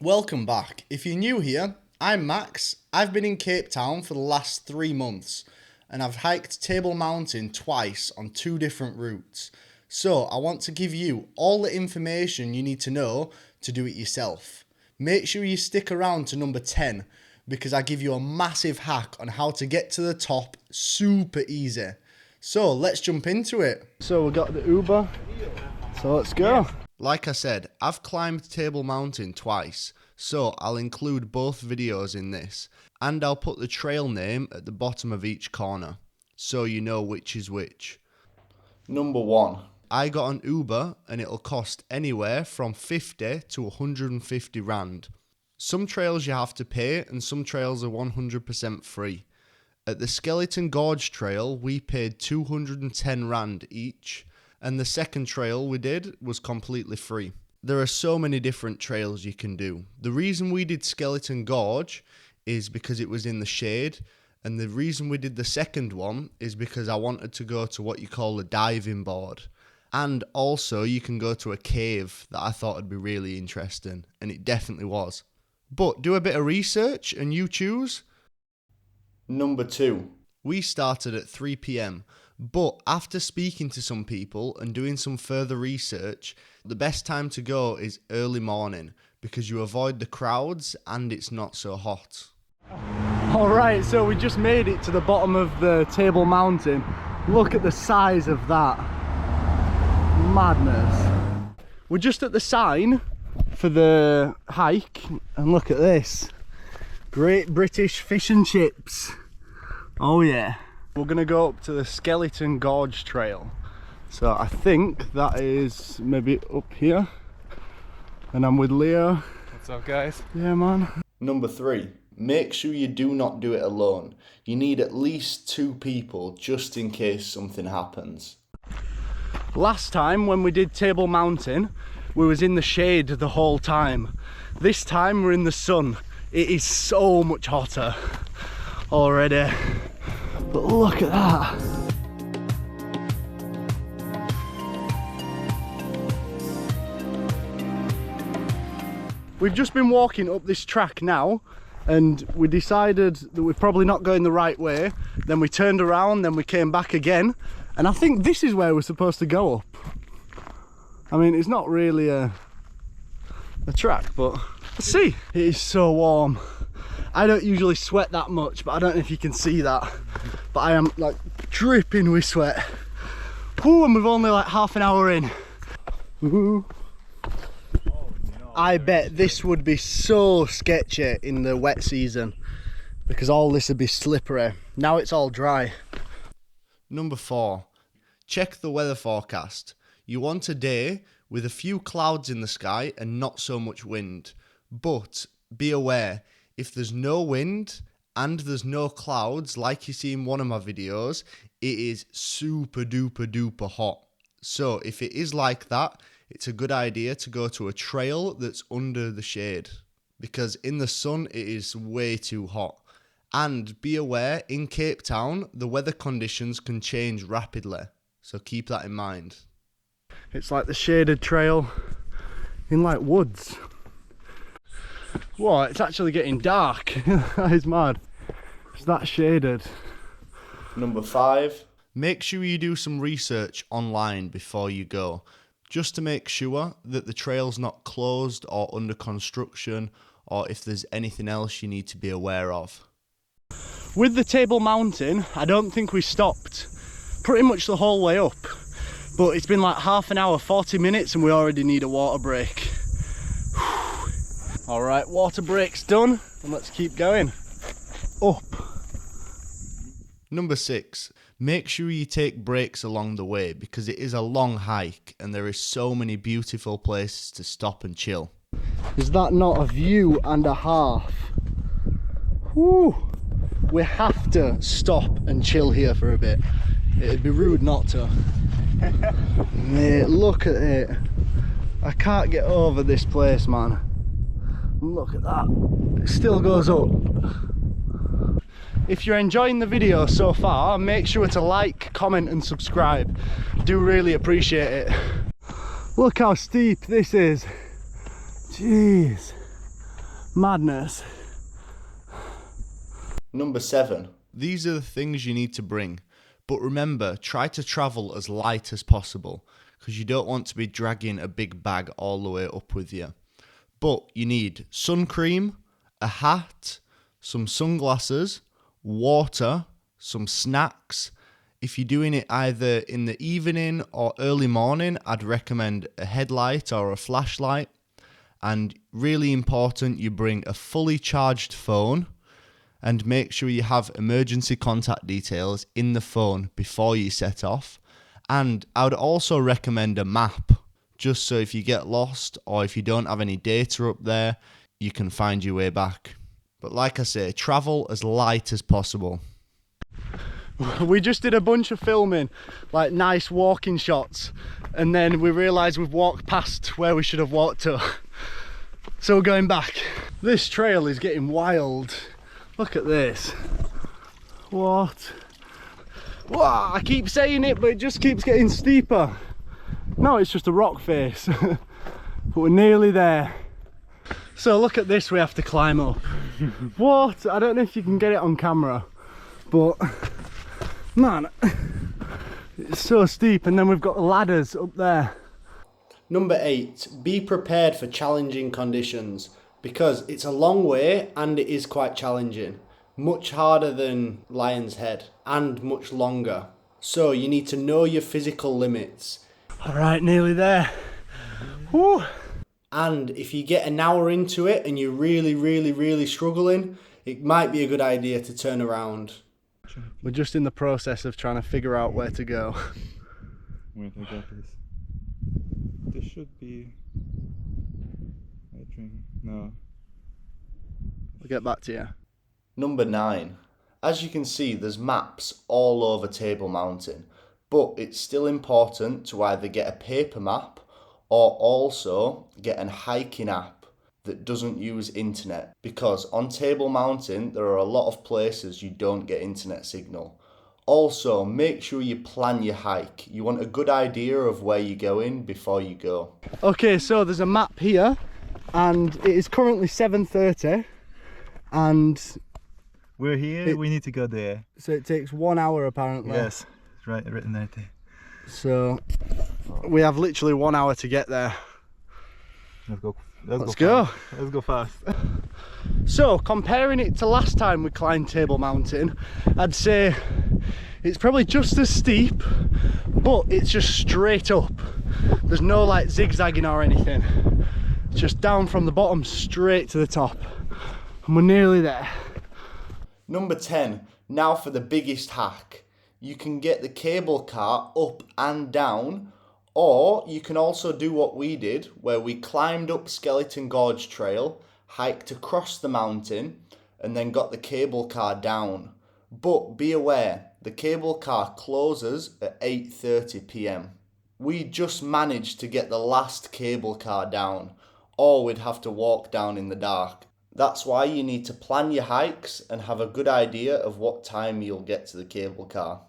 Welcome back. If you're new here, I'm Max. I've been in Cape Town for the last 3 months and I've hiked Table Mountain twice on 2 different routes. So I want to give you all the information you need to know to do it yourself. Make sure you stick around to number 10 because I give you a massive hack on how to get to the top super easy. So let's jump into it. So we got the Uber, so let's go. Like I said, I've climbed Table Mountain twice, so I'll include both videos in this, and I'll put the trail name at the bottom of each corner, so you know which is which. Number 1. I got an Uber and it'll cost anywhere from 50 to 150 rand. Some trails you have to pay and some trails are 100% free. At the Skeleton Gorge Trail, we paid 210 rand each, and the second trail we did was completely free. There are so many different trails you can do. The reason we did Skeleton Gorge is because it was in the shade, and the reason we did the second one is because I wanted to go to what you call a diving board. And also you can go to a cave that I thought would be really interesting, and it definitely was. But do a bit of research and you choose. Number 2. We started at 3 PM, but after speaking to some people and doing some further research, the best time to go is early morning because you avoid the crowds and it's not so hot. Alright, so we just made it to the bottom of the Table Mountain. Look at the size of that. Madness. We're just at the sign for the hike and look at this. Great British fish and chips. Oh yeah. We're gonna go up to the Skeleton Gorge Trail. So I think that is maybe up here. And I'm with Leo. What's up, guys? Yeah, man. Number 3. Make sure you do not do it alone. You need at least 2 people just in case something happens. Last time when we did Table Mountain, we was in the shade the whole time. This time we're in the sun. It is so much hotter already. But look at that. We've just been walking up this track now and we decided that we're probably not going the right way. Then we turned around, then we came back again. And I think this is where we're supposed to go up. I mean, it's not really a track, but let's see. It is so warm. I don't usually sweat that much, but I don't know if you can see that. But I am like dripping with sweat. Ooh, and we've only like half an hour in. Ooh. I bet this would be so sketchy in the wet season because all this would be slippery. Now it's all dry. Number 4. Check the weather forecast. You want a day with a few clouds in the sky and not so much wind. But be aware, if there's no wind and there's no clouds like you see in one of my videos, it is super duper duper hot. So if it is like that, it's a good idea to go to a trail that's under the shade because in the sun it is way too hot. And be aware, in Cape Town, the weather conditions can change rapidly, so keep that in mind. It's like the shaded trail in like woods. Whoa, it's actually getting dark. That is mad. It's that shaded. Number 5. Make sure you do some research online before you go, just to make sure that the trail's not closed or under construction, or if there's anything else you need to be aware of. With the Table Mountain, I don't think we stopped pretty much the whole way up, but it's been like half an hour, 40 minutes, and we already need a water break. All right, water break's done, and let's keep going up. Number 6, make sure you take breaks along the way because it is a long hike and there is so many beautiful places to stop and chill. Is that not a view and a half? Whew. We have to stop and chill here for a bit. It'd be rude not to. Mate, look at it. I can't get over this place, man. Look at that. It still goes up. If you're enjoying the video so far, make sure to like, comment and subscribe. Do really appreciate it. Look how steep this is. Jeez. Madness. Number 7. These are the things you need to bring. But remember, try to travel as light as possible because you don't want to be dragging a big bag all the way up with you. But you need sun cream, a hat, some sunglasses, water, some snacks. If you're doing it either in the evening or early morning, I'd recommend a headlight or a flashlight. And really important, you bring a fully charged phone and make sure you have emergency contact details in the phone before you set off. And I would also recommend a map, just so if you get lost or if you don't have any data up there, you can find your way back. But like I say, travel as light as possible. We just did a bunch of filming, like nice walking shots, and then we realised we've walked past where we should have walked to. So we're going back. This trail is getting wild. Look at this. What? Wow, I keep saying it, but it just keeps getting steeper. No, it's just a rock face. But we're nearly there. So look at this, we have to climb up. What? I don't know if you can get it on camera, but man, it's so steep. And then we've got ladders up there. Number 8, be prepared for challenging conditions because it's a long way and it is quite challenging. Much harder than Lion's Head and much longer. So you need to know your physical limits. All right, nearly there. Woo. And if you get an hour into it and you're really struggling, it might be a good idea to turn around. We're just in the process of trying to figure out where to go. Wait, I got this. This should be, I think, no. We'll get back to you. Number 9. As you can see, there's maps all over Table Mountain, but it's still important to either get a paper map or also get an hiking app that doesn't use internet, because on Table Mountain there are a lot of places you don't get internet signal. Also, make sure you plan your hike. You want a good idea of where you're going before you go. Okay, so there's a map here and it is currently 7:30 and We're here, we need to go there. so it takes 1 hour apparently. Yes, it's right, written right there. So we have literally 1 hour to get there. Let's go. Let's go. Fast. Let's go fast. So comparing it to last time we climbed Table Mountain, I'd say it's probably just as steep, but it's just straight up. There's no like zigzagging or anything. It's just down from the bottom straight to the top. And we're nearly there. Number 10. Now for the biggest hack. You can get the cable car up and down, or you can also do what we did, where we climbed up Skeleton Gorge Trail, hiked across the mountain, and then got the cable car down. But be aware, the cable car closes at 8:30 p.m. We just managed to get the last cable car down, or we'd have to walk down in the dark. That's why you need to plan your hikes and have a good idea of what time you'll get to the cable car.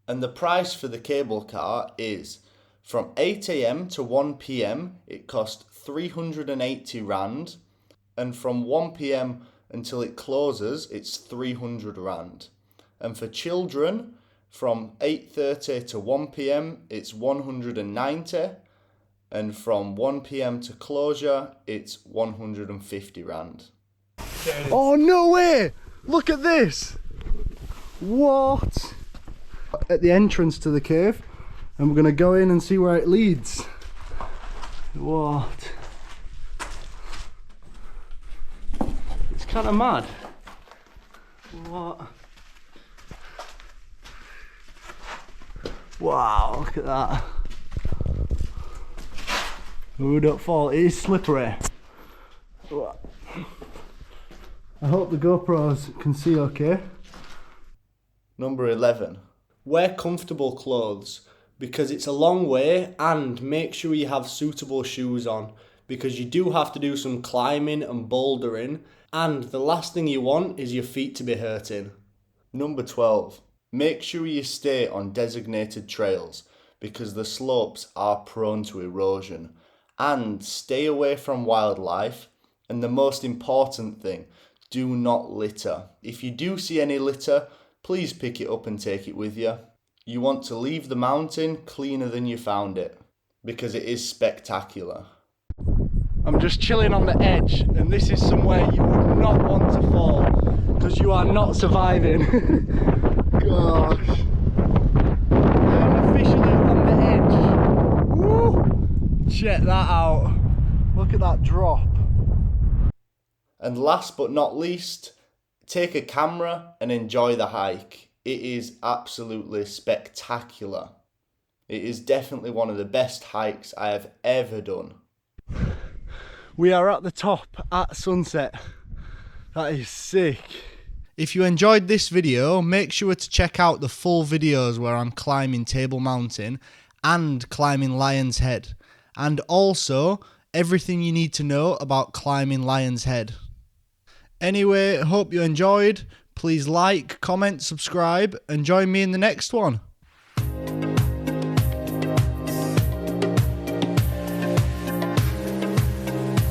And the price for the cable car is from 8 a.m. to 1 p.m. it cost 380 rand, and from 1 p.m. until it closes it's 300 rand. And for children from 8:30 to 1 p.m. it's 190, and from 1 p.m. to closure it's 150 rand. Oh no way! Look at this! What? At the entrance to the cave, and we're gonna go in and see where it leads. What? It's kind of mad. What? Wow, look at that. Oh, don't fall, it is slippery. I hope the GoPros can see okay. Number 11. Wear comfortable clothes because it's a long way, and make sure you have suitable shoes on because you do have to do some climbing and bouldering, and the last thing you want is your feet to be hurting. Number 12. Make sure you stay on designated trails because the slopes are prone to erosion, and stay away from wildlife And the most important thing, do not litter. If you do see any litter, please pick it up and take it with you. You want to leave the mountain cleaner than you found it, because it is spectacular. I'm just chilling on the edge, and this is somewhere you would not want to fall, because you are not surviving. Gosh. I'm officially on the edge. Woo! Check that out. Look at that drop. And last but not least, take a camera and enjoy the hike. It is absolutely spectacular. It is definitely one of the best hikes I have ever done. We are at the top at sunset. That is sick. If you enjoyed this video, make sure to check out the full videos where I'm climbing Table Mountain and climbing Lion's Head. And also, everything you need to know about climbing Lion's Head. Anyway, hope you enjoyed. Please like, comment, subscribe, and join me in the next one.